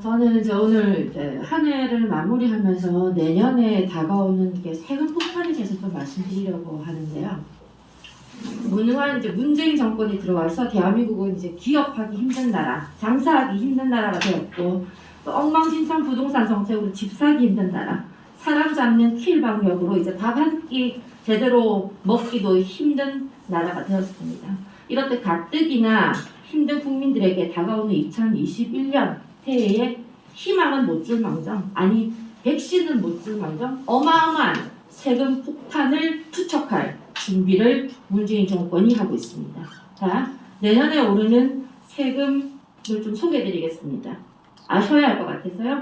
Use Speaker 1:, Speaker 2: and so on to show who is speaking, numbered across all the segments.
Speaker 1: 저는 이제 오늘 이제 한 해를 마무리하면서 내년에 다가오는 게 세금 폭탄에 대해서 좀 말씀드리려고 하는데요. 무능한 이제 문재인 정권이 들어와서 대한민국은 이제 기업하기 힘든 나라, 장사하기 힘든 나라가 되었고, 또 엉망진창 부동산 정책으로 집 사기 힘든 나라, 사람 잡는 킬 방역으로 이제 밥 한 끼 제대로 먹기도 힘든 나라가 되었습니다. 이럴 때 가뜩이나 힘든 국민들에게 다가오는 2021년 새해에 희망은 못 줄 망정, 아니 백신은 못 줄 망정 어마어마한 세금 폭탄을 투척할 준비를 문재인 정권이 하고 있습니다. 자, 내년에 오르는 세금을 좀 소개해드리겠습니다. 아셔야 할 것 같아서요.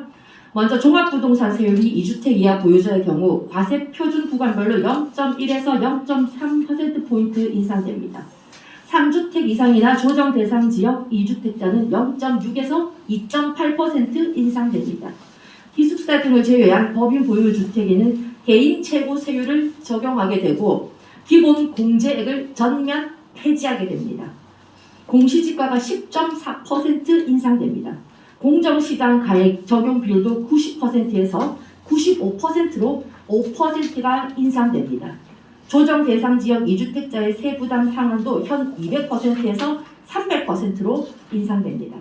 Speaker 1: 먼저 종합부동산 세율이 2주택 이하 보유자의 경우 과세 표준 구간별로 0.1에서 0.3%포인트 인상됩니다. 3주택 이상이나 조정 대상 지역 2주택자는 0.6에서 2.8% 인상됩니다. 기숙사 등을 제외한 법인 보유 주택에는 개인 최고 세율을 적용하게 되고 기본 공제액을 전면 폐지하게 됩니다. 공시지가가 10.4% 인상됩니다. 공정시장 가액 적용 비율도 90%에서 95%로 5%가 인상됩니다. 조정 대상 지역 2주택자의 세부담 상한도 현 200%에서 300%로 인상됩니다.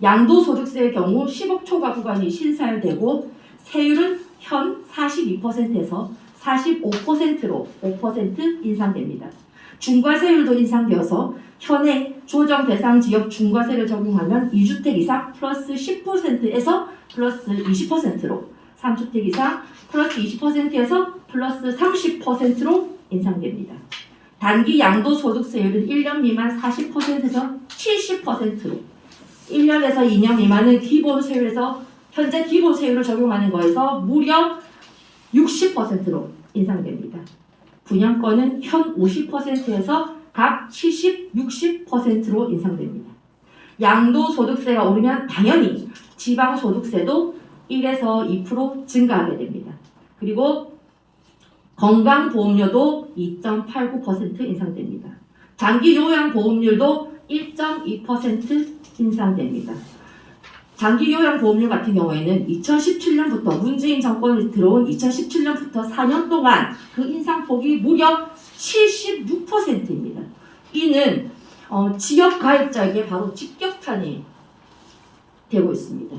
Speaker 1: 양도소득세의 경우 10억 초과 구간이 신사율되고 세율은 현 42%에서 45%로 5% 인상됩니다. 중과세율도 인상되어서 현행 조정 대상 지역 중과세를 적용하면 2주택 이상 플러스 10%에서 플러스 20%로 3주택 이상 플러스 20%에서 플러스 30%로 인상됩니다. 단기 양도소득세율은 1년 미만 40%에서 70%로 1년에서 2년 미만은 기본세율에서 현재 기본세율을 적용하는 거에서 무려 60%로 인상됩니다. 분양권은 현 50%에서 각 70, 60%로 인상됩니다. 양도소득세가 오르면 당연히 지방소득세도 1에서 2% 증가하게 됩니다. 그리고 건강보험료도 2.89% 인상됩니다. 장기요양보험료도 1.2% 인상됩니다. 장기요양보험료 같은 경우에는 2017년부터 문재인 정권이 들어온 2017년부터 4년 동안 그 인상폭이 무려 76%입니다. 이는 지역 가입자에게 바로 직격탄이 되고 있습니다.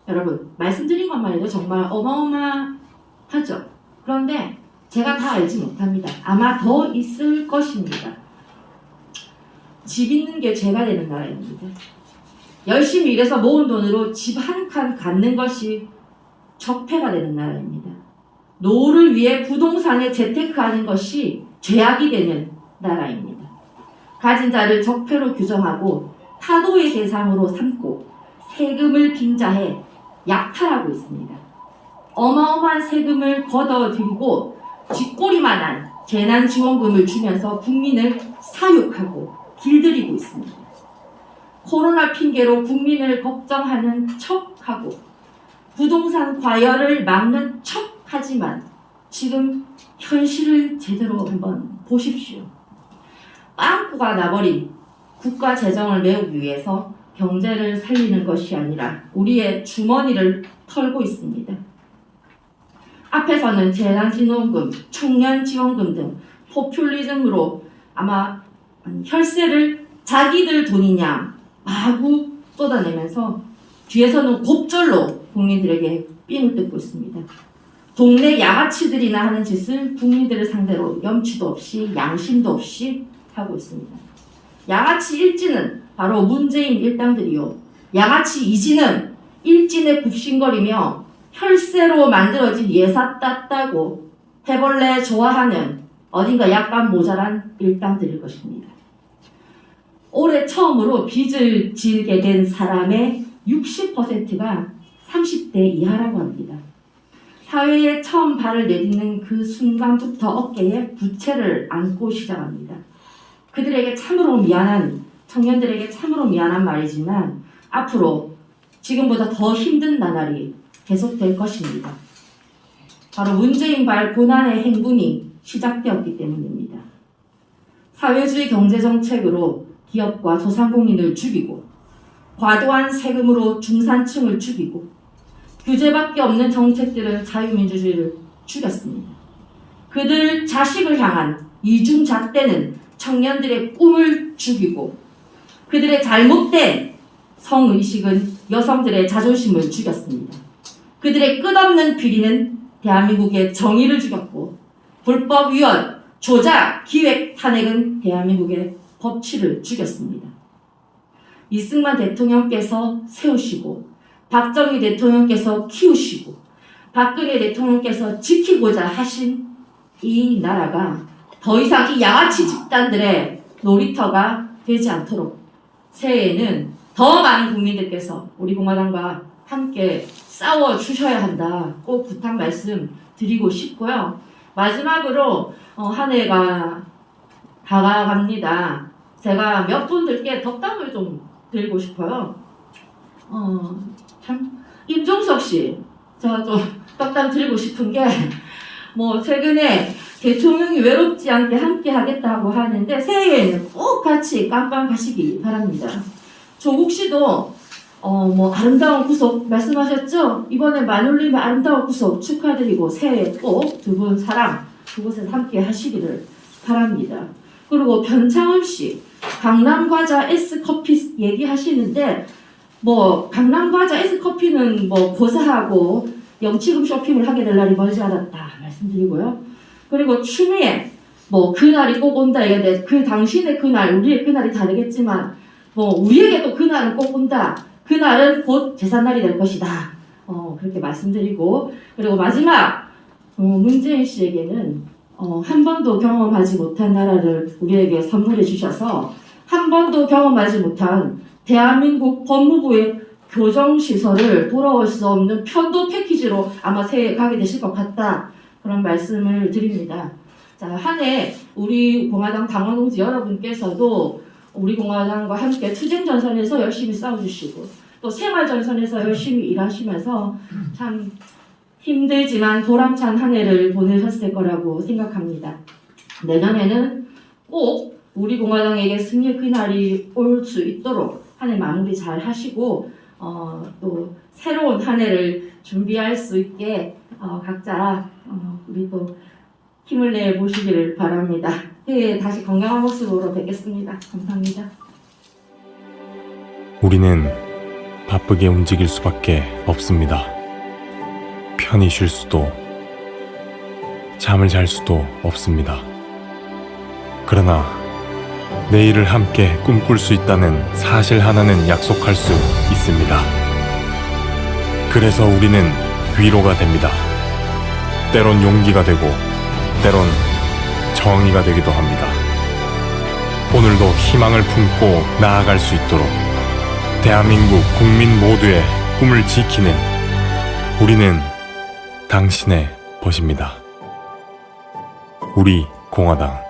Speaker 1: 여러분 말씀드린 것만 해도 정말 어마어마하죠. 그런데 제가 다 알지 못합니다. 아마 더 있을 것입니다. 집 있는 게 죄가 되는 나라입니다. 열심히 일해서 모은 돈으로 집 한 칸 갖는 것이 적폐가 되는 나라입니다. 노후를 위해 부동산에 재테크하는 것이 죄악이 되는 나라입니다. 가진 자를 적폐로 규정하고 타도의 대상으로 삼고 세금을 빙자해 약탈하고 있습니다. 어마어마한 세금을 걷어들이고 쥐꼬리만한 재난지원금을 주면서 국민을 사육하고 길들이고 있습니다. 코로나 핑계로 국민을 걱정하는 척하고 부동산 과열을 막는 척하지만 지금 현실을 제대로 한번 보십시오. 빵꾸가 나버린 국가 재정을 메우기 위해서 경제를 살리는 것이 아니라 우리의 주머니를 털고 있습니다. 앞에서는 재난지원금, 청년지원금 등 포퓰리즘으로 아마 혈세를 자기들 돈이냐 마구 쏟아내면서 뒤에서는 곱절로 국민들에게 삥을 뜯고 있습니다. 동네 양아치들이나 하는 짓을 국민들을 상대로 염치도 없이 양심도 없이 하고 있습니다. 양아치 일진은 바로 문재인 일당들이요. 양아치 이진은 일진에 굽신거리며 혈세로 만들어진 예사 땄다고 해벌레 좋아하는 어딘가 약간 모자란 일당들일 것입니다. 올해 처음으로 빚을 지게 된 사람의 60%가 30대 이하라고 합니다. 사회에 처음 발을 내딛는 그 순간부터 어깨에 부채를 안고 시작합니다. 그들에게 참으로 미안한, 청년들에게 참으로 미안한 말이지만 앞으로 지금보다 더 힘든 나날이 계속될 것입니다. 바로 문재인발 고난의 행군이 시작되었기 때문입니다. 사회주의 경제정책으로 기업과 소상공인을 죽이고 과도한 세금으로 중산층을 죽이고 규제밖에 없는 정책들은 자유민주주의를 죽였습니다. 그들 자식을 향한 이중잣대는 청년들의 꿈을 죽이고 그들의 잘못된 성의식은 여성들의 자존심을 죽였습니다. 그들의 끝없는 비리는 대한민국의 정의를 죽였고 불법 위헌, 조작, 기획, 탄핵은 대한민국의 법치를 죽였습니다. 이승만 대통령께서 세우시고 박정희 대통령께서 키우시고 박근혜 대통령께서 지키고자 하신 이 나라가 더 이상 이 양아치 집단들의 놀이터가 되지 않도록 새해에는 더 많은 국민들께서 우리 공화당과 함께 싸워주셔야 한다. 꼭 부탁 말씀 드리고 싶고요. 마지막으로 한 해가 다가갑니다. 제가 몇 분들께 덕담을 좀 드리고 싶어요. 임종석 씨, 제가 좀 덕담 드리고 싶은 게 최근에 대통령이 외롭지 않게 함께 하겠다고 하는데 새해에는 꼭 같이 깜빵 가시기 바랍니다. 조국 씨도 아름다운 구속 말씀하셨죠? 이번에 마눌님의 아름다운 구속 축하드리고 새해에 꼭 두 분 사랑 그곳에서 함께 하시기를 바랍니다. 그리고 변창흠 씨 강남과자 S커피 얘기하시는데 강남과자 S커피는 고사하고 영치금 쇼핑을 하게 될 날이 멀지 않았다 말씀드리고요. 그리고 추미애 그날이 꼭 온다 얘기하는데 그 당신의 그날 우리의 그날이 다르겠지만 우리에게 또 그날은 꼭 온다. 그날은 곧 제삿날이 될 것이다. 그렇게 말씀드리고 그리고 마지막 문재인 씨에게는 한 번도 경험하지 못한 나라를 우리에게 선물해 주셔서 한 번도 경험하지 못한 대한민국 법무부의 교정시설을 돌아올 수 없는 편도 패키지로 아마 새해에 가게 되실 것 같다. 그런 말씀을 드립니다. 자, 한 해 우리 공화당 당원동지 여러분께서도 우리 공화당과 함께 투쟁전선에서 열심히 싸워주시고 또 생활전선에서 열심히 일하시면서 참 힘들지만 보람찬 한 해를 보내셨을 거라고 생각합니다. 내년에는 꼭 우리 공화당에게 승리의 그날이 올 수 있도록 한 해 마무리 잘 하시고 또 새로운 한 해를 준비할 수 있게 각자 우리 또 힘을 내 보시기를 바랍니다. 새해에 다시 건강한 모습으로 뵙겠습니다. 감사합니다.
Speaker 2: 우리는 바쁘게 움직일 수밖에 없습니다. 편히 쉴 수도, 잠을 잘 수도 없습니다. 그러나 내일을 함께 꿈꿀 수 있다는 사실 하나는 약속할 수 있습니다. 그래서 우리는 위로가 됩니다. 때론 용기가 되고, 때론 정의가 되기도 합니다. 오늘도 희망을 품고 나아갈 수 있도록 대한민국 국민 모두의 꿈을 지키는 우리는 당신의 벗입니다. 우리 공화당